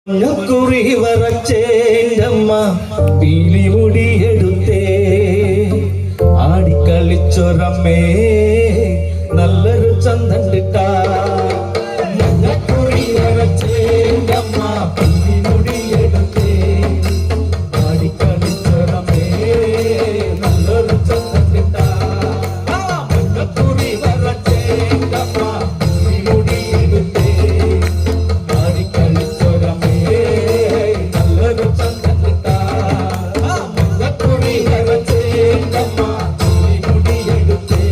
കുറി വരച്ചേണ്ടമ്മ പീലി മുടിയെടുത്തേ ആടിക്കളിച്ചൊരമ്മേ നല്ലൊരു ചന്തണ്ടിട്ടാ കുറി വരച്ചേണ്ടമ്മ പീലി മുടിയെടുത്തേ ആടിക്കളിച്ചൊരമ്മേ നല്ലൊരു ചന്തണ്ടിട്ടാ കുറി വരച്ചേണ്ടമ്മ പീലി മുടിയെടുത്തേ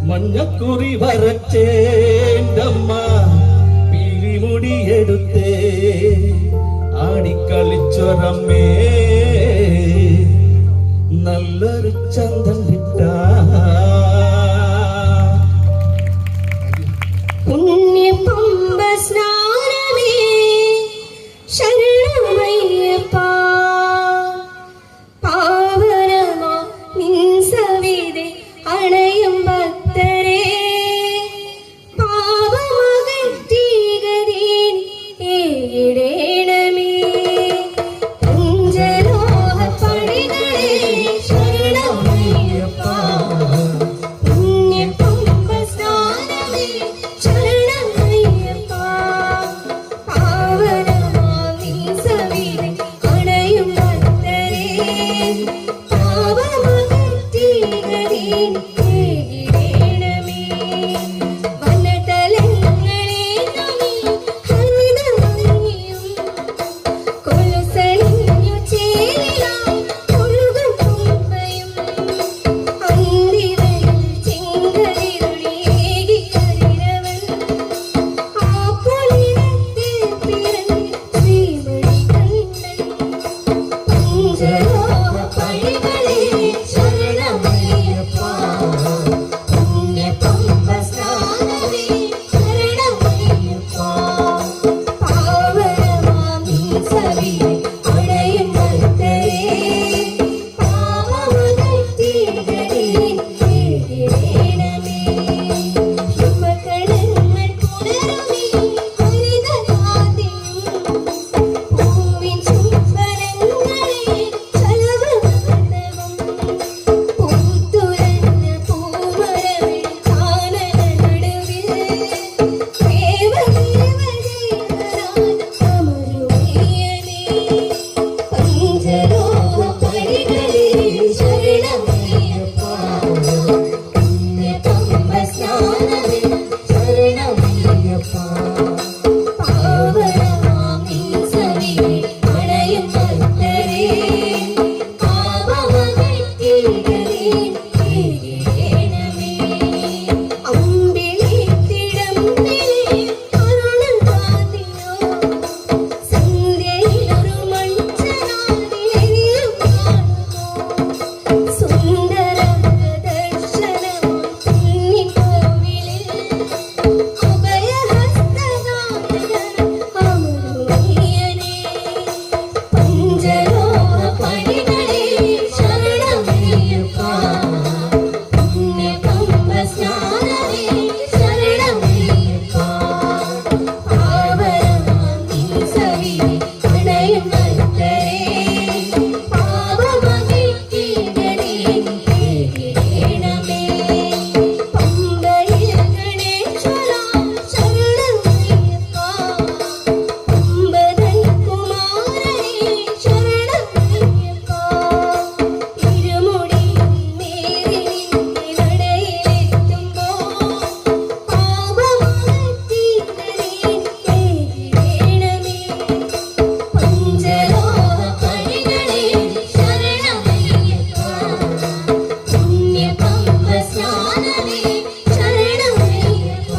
മഞ്ഞക്കുറി വരച്ചേണ്ടമ്മ പീലിമുടിയെടുത്തേ ആടിക്കളിച്ചൊരമ്മേ നല്ലൊരു ചന്തണ്ടിട്ടാ പുണ്യപമ്പ സ്നാനമേ ശരണമയ്യപ്പ പാവനമാ നിൻ സവിധേ അണയും ഭക്തരെ പാപമകറ്റീകരീൻ ഏകിടേണമേ പഞ്ചലോഹ പണികളെ ശരണമയ്യപ്പ പുണ്യപമ്പ സ്നാനമേ ശരണമയ്യപ്പ പാവനമാ നിൻ സവിധേ അണയും ഭക്തരെ പാപമകറ്റീകരീൻ Oh കേകേണമേ അമ്പിളി തിടമ്പിളി അരുണാദിയോ സന്ധ്യയിലൊരു മൺചനാദിലെരിയും കാണുമോ സുന്ദര ദർശനം പുണ്യകോവിലിൽ അഭയഹസ്തനാഥൻ അമൃതമയ്യനേ പഞ്ചലോഹ പടികളെ ശരണമയ്യപ്പ പുണ്യപമ്പ സ്നാനമേ ശരണമയ്യപ്പ പാവനമാം സവിധി അണയും ഭക്തരേ പാപമകറ്റിടണേ കേകേണമേ പമ്പയിൽ ഗണേശ്വര ശരണമയ്യപ്പ പമ്പതൻ കുമാരനേ ശരണമയ്യപ്പ ഇരുമുടി മേറി നിന്റെ നടയിലെത്തുമ്പോൾ പാപമകറ്റിടണേ കേകേണമേ പഞ്ചലോഹ പടികളെ ശരണമയ്യപ്പ പുണ്യപമ്പ സ്നാനമേ ശരണമയ്യപ്പ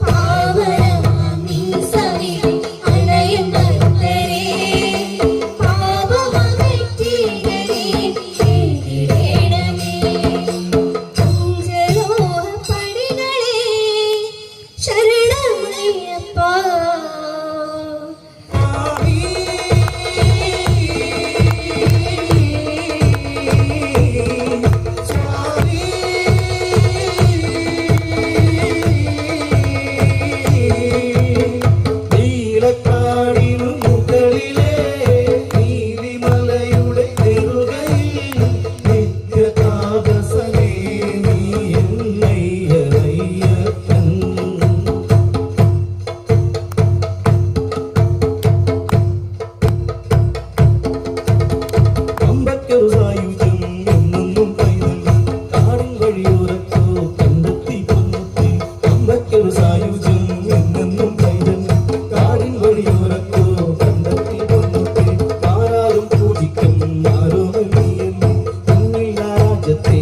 പാവനമാം നിൻ സവിധി അണയും ഭക്തരേ പാപമകറ്റിടണേ കേകേണമേ പഞ്ചലോഹ പടികളെ ശരണമയ്യപ്പ നീലക്കാടിനു മുകളിലെ നീലിമലയുടെ നെറുകയിൽ നിത്യതാപസനേ നീ എന്നയ്യപ്പൻ അമ്പക്കൊരു സായുധം എന്നെന്നും പൈതൽ കാടിൻ വഴിയോരത്തോ കണ്ടെത്തി പൊന്നുത്തി അമ്പക്കൊരു സായുധം എന്നെന്നും പൈതൽ കാടിൻ വഴിയോരത്തോ കണ്ടെത്തി പൊന്നുത്തി ആരാരും പൂജിക്കും ആരോ നീയല്ലേ രാജ്യത്തെ